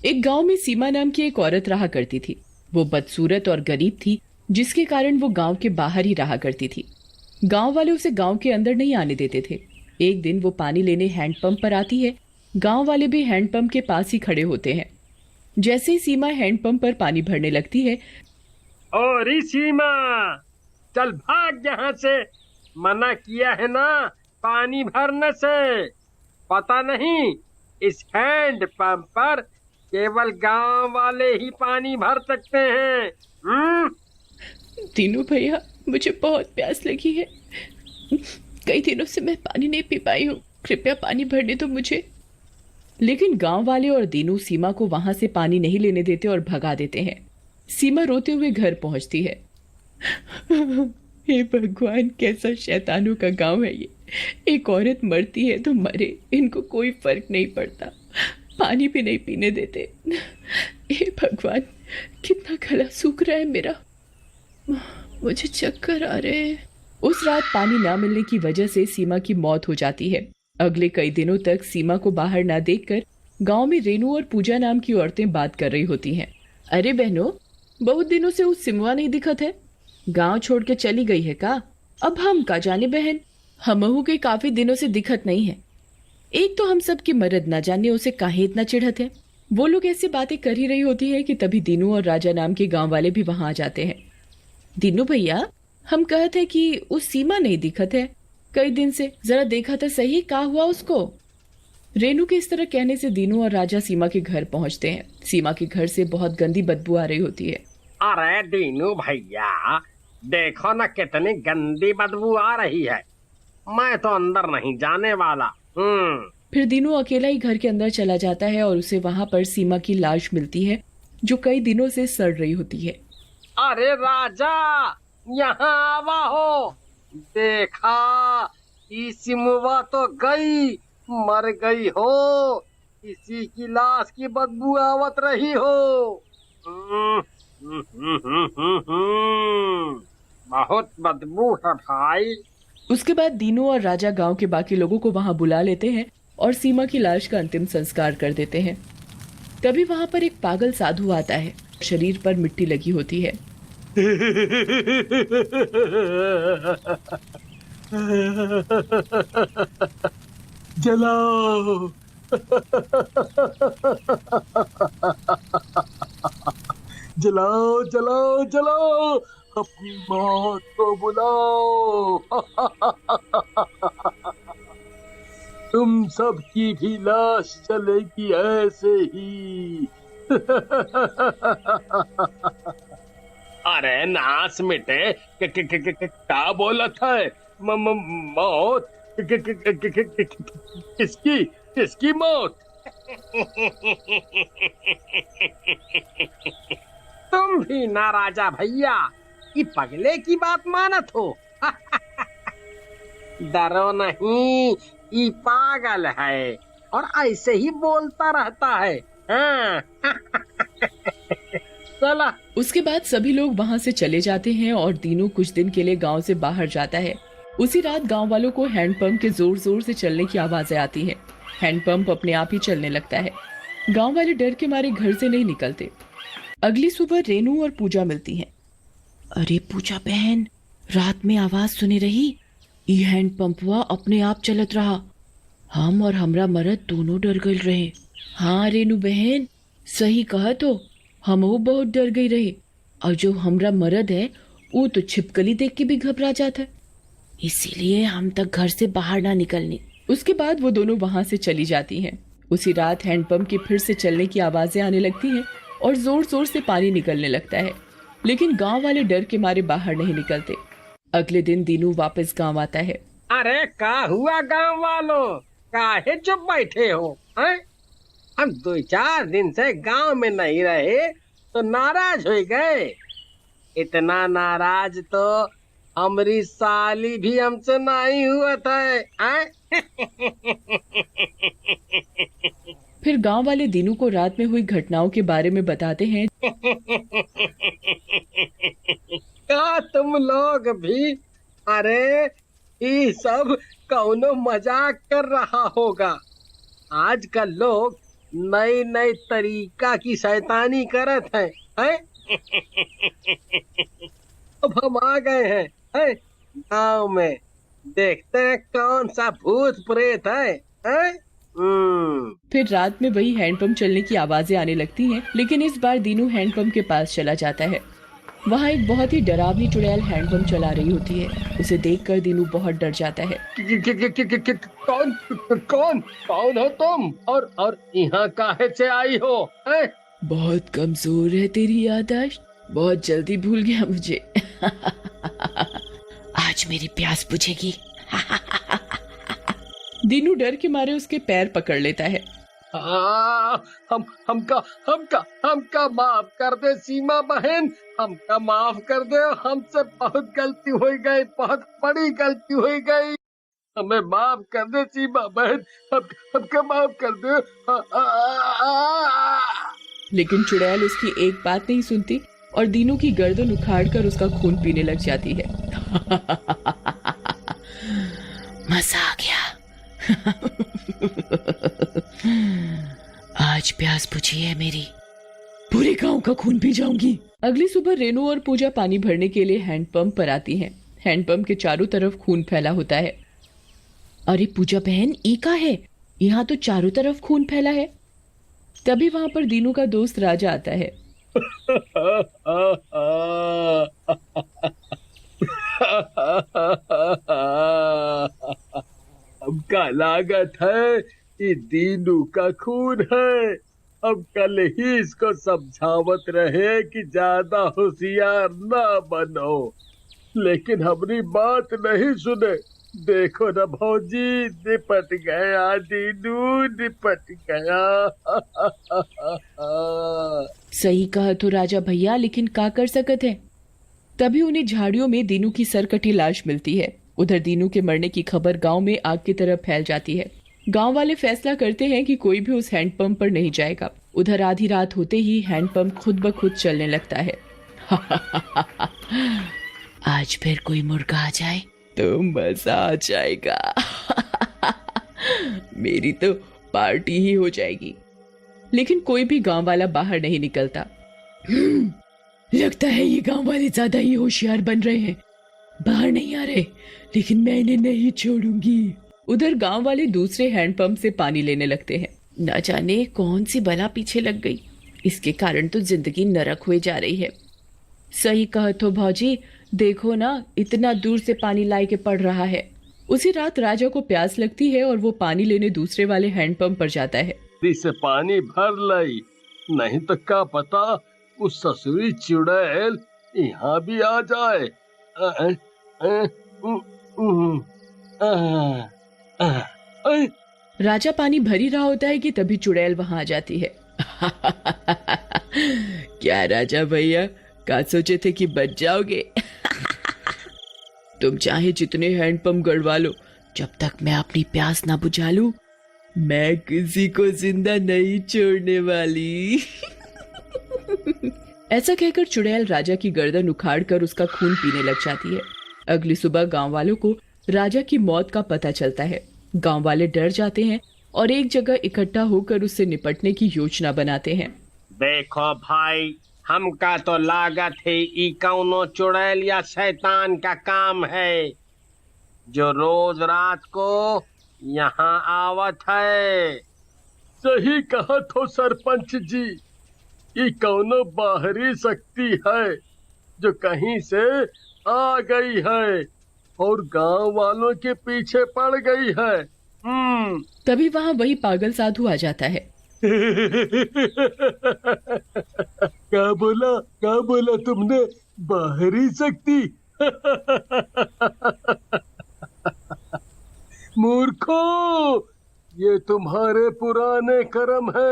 एक गांव में सीमा नाम की एक औरत रहा करती थी। वो बदसूरत और गरीब थी, जिसके कारण वो गांव के बाहर ही रहा करती थी। गांव वाले उसे गांव के अंदर नहीं आने देते थे। एक दिन वो पानी लेने हैंडपंप पर आती है। गांव वाले भी हैंडपंप के पास ही खड़े होते हैं। जैसे ही सीमा हैंडपंप पर पानी भरने लगती है, और सीमा, चल भाग यहाँ से। मना किया है ना पानी भरने से। पता नहीं इस हैंड पंप पर केवल गांव वाले ही पानी भर सकते हैं। दीनू भैया, मुझे बहुत प्यास लगी है। कई दिनों से मैं पानी नहीं पी पाई हूँ, कृपया पानी भरने दो मुझे। लेकिन गांव वाले और दीनू सीमा को वहां से पानी नहीं लेने देते और भगा देते हैं। सीमा रोते हुए घर पहुंचती है। हे भगवान, कैसा शैतानों का गांव है ये। एक औरत मरती है तो मरे, इनको कोई फर्क नहीं पड़ता, पानी भी नहीं पीने देते। हे भगवान, कितना गला सूख रहा है मेरा, मुझे चक्कर आ रहे हैं। उस रात पानी ना मिलने की वजह से सीमा की मौत हो जाती है। अगले कई दिनों तक सीमा को बाहर ना देखकर गांव में रेनू और पूजा नाम की औरतें बात कर रही होती हैं। अरे बहनों, बहुत दिनों से उस सिमवा नहीं दिखत है, गांव छोड़ के चली गई है का? अब हम का जाने बहन, हमहू के काफी दिनों से दिखत नहीं है। एक तो हम सब की मर्द ना जाने उसे काहे इतना चिढ़त है। वो लोग ऐसी बातें कर ही रही होती है कि तभी दीनू और राजा नाम के गांव वाले भी वहां आ जाते हैं। दीनू भैया, हम कहते हैं कि उस सीमा नहीं दिखत है कई दिन से, जरा देखा तो सही का हुआ उसको। रेनू के इस तरह कहने से दीनू और राजा सीमा के घर पहुंचते हैं। सीमा के घर से बहुत गंदी बदबू आ रही होती है। अरे दीनू भैया, देखो ना कितनी गंदी बदबू आ रही है। मैं तो अंदर नहीं जाने वाला। फिर दीनू अकेला ही घर के अंदर चला जाता है और उसे वहां पर सीमा की लाश मिलती है, जो कई दिनों से सड़ रही होती है। अरे राजा, यहाँ आवा हो। देखा, सिमुआ तो गई, मर गई हो। किसी की लाश की बदबू आवत रही हो। बहुत बदबू है भाई। उसके बाद दीनू और राजा गांव के बाकी लोगों को वहां बुला लेते हैं और सीमा की लाश का अंतिम संस्कार कर देते हैं। तभी वहां पर एक पागल साधु आता है। शरीर पर मिट्टी लगी होती है। जलाओ, जलाओ, जलाओ, जलाओ, अपनी मौत को बुलाओ। तुम सब की भी लाश चलेगी ऐसे ही। अरे नाश मिटे, क्या बोला था? मौत? किसकी किसकी मौत? तुम भी ना राजा भैया, ये पगले की बात मानत हो। डरो नहीं, ये पागल है और ऐसे ही बोलता रहता है। हाँ। चला। उसके बाद सभी लोग वहां से चले जाते हैं और दीनू कुछ दिन के लिए गांव से बाहर जाता है। उसी रात गांव वालों को हैंडपंप के जोर जोर से चलने की आवाजें आती हैं। हैंडपंप अपने आप ही चलने लगता है। गांव वाले डर के मारे घर से नहीं निकलते। अगली सुबह रेनू और पूजा मिलती हैं। अरे पूजा बहन, रात में आवाज सुनी रही, ये हैंडपंपवा अपने आप चलत रहा। हम और हमरा मरद दोनों डर गए रहे। हाँ रेनू बहन, सही कहा तो, हम वो बहुत डर गई रही। और जो हमरा मरद है वो तो छिपकली देख के भी घबरा जाता है, इसीलिए हम तक घर से बाहर ना निकलने। उसके बाद वो दोनों वहां से चली जाती हैं। उसी रात हैंडपंप के फिर से चलने की आवाजें आने लगती हैं और जोर जोर से पानी निकलने लगता है। लेकिन गांव वाले डर के मारे बाहर नहीं निकलते। अगले दिन दीनू वापस गांव आता है। अरे का हुआ गांव वालों, काहे चुप बैठे हो? हम 2-4 दिन से गांव में नहीं रहे तो नाराज हो गए। इतना नाराज तो हमारी साली भी हमसे नहीं हुआ था। फिर गांव वाले दीनू को रात में हुई घटनाओं के बारे में बताते हैं। क्या तुम लोग भी? अरे ये सब कौनो मजाक कर रहा होगा। आजकल लोग नई नई तरीका की शैतानी करत हैं? अब हम आ गए हैं गांव में। देखते हैं कौन सा भूत प्रेत है? फिर रात में वही हैंडपंप चलने की आवाजें आने लगती हैं, लेकिन इस बार दीनू हैंडपंप के पास चला जाता है। वहाँ एक बहुत ही डरावनी चुड़ैल हैंडपंप चला रही होती है। उसे देखकर दीनू बहुत डर जाता है। कौन कौन कौन हो तुम? और यहाँ काहे से आई हो? बहुत कमजोर है तेरी याददाश्त, बहुत जल्दी भूल गया मुझे। आज मेरी प्यास बुझेगी। दीनू डर के मारे उसके पैर पकड़ लेता है। हमका माफ कर दे सीमा बहन, हमका माफ कर दे। हमसे बहुत गलती हो गई, बहुत बड़ी गलती हो गई। हमें माफ कर दे सीमा बहन, हमका माफ कर दे। लेकिन चुड़ैल उसकी एक बात नहीं सुनती और दीनू की गर्दन उखाड़कर उसका खून पीने लग जाती है। मजा आ गया। आज प्यास बुझी है मेरी, पूरे गांव का खून पी जाऊंगी। अगली सुबह रेनू और पूजा पानी भरने के लिए हैंडपंप पर आती हैं। हैंडपंप के चारों तरफ खून फैला होता है। अरे पूजा बहन, ई का है? यहाँ तो चारों तरफ खून फैला है। तभी वहां पर दीनू का दोस्त राजा आता है। हमका लागत है कि दीनू का खून है। अब कल ही इसको समझावत रहे कि ज्यादा होशियार ना बनो, लेकिन हमारी बात नहीं सुने। देखो न भौजी, निपट गया दीनू, निपट गया। सही कहा तो राजा भैया, लेकिन का कर सकत है। तभी उन्हें झाड़ियों में दीनू की सरकटी लाश मिलती है। उधर दीनू के मरने की खबर गांव में आग की तरह फैल जाती है। गांव वाले फैसला करते हैं कि कोई भी उस हैंडपंप पर नहीं जाएगा। उधर आधी रात होते ही हैंडपंप खुद ब खुद चलने लगता है। आज फिर कोई मुर्गा आ जाए तो मजा आ जाएगा। मेरी तो पार्टी ही हो जाएगी। लेकिन कोई भी गांव वाला बाहर नहीं निकलता। लगता है ये गांव वाले ज्यादा ही होशियार बन रहे हैं, बाहर नहीं आ रहे, लेकिन मैं इन्हें नहीं छोड़ूंगी। उधर गांव वाले दूसरे हैंडपंप से पानी लेने लगते हैं। न जाने कौन सी बला पीछे लग गई, इसके कारण तो जिंदगी नरक हुए जा रही है। सही कहा तो भौजी, देखो ना, इतना दूर से पानी लाए के पड़ रहा है। उसी रात राजा को प्यास लगती है और वो पानी लेने दूसरे वाले हैंडपंप पर जाता है। से पानी भर लाई, नहीं तो क्या पता उस ससुरी चुड़ैल यहाँ भी आ जाए। राजा पानी भर ही रहा होता है कि तभी चुड़ैल वहां आ जाती है। क्या राजा भैया, क्या सोचे थे कि बच जाओगे? तुम चाहे जितने हैंडपंप गड़वा लो, जब तक मैं अपनी प्यास ना बुझा लूं, मैं किसी को जिंदा नहीं छोड़ने वाली। ऐसा कहकर चुड़ैल राजा की गर्दन उखाड़कर उसका खून पीने लग जाती है। अगली सुबह गांव वालों को राजा की मौत का पता चलता है। गांव वाले डर जाते हैं और एक जगह इकट्ठा होकर उससे निपटने की योजना बनाते हैं। देखो भाई, हमका तो लागत है ई कौनो चुड़ैल या शैतान का काम है, जो रोज रात को यहाँ आवत है। सही कहा तो सरपंच जी, ये कौनो बाहरी शक्ति है जो कहीं से आ गई है और गांव वालों के पीछे पड़ गई है। तभी वहाँ वही पागल साधु आ जाता है। क्या बोला तुमने? बाहरी शक्ति? मूर्खों, ये तुम्हारे पुराने कर्म है।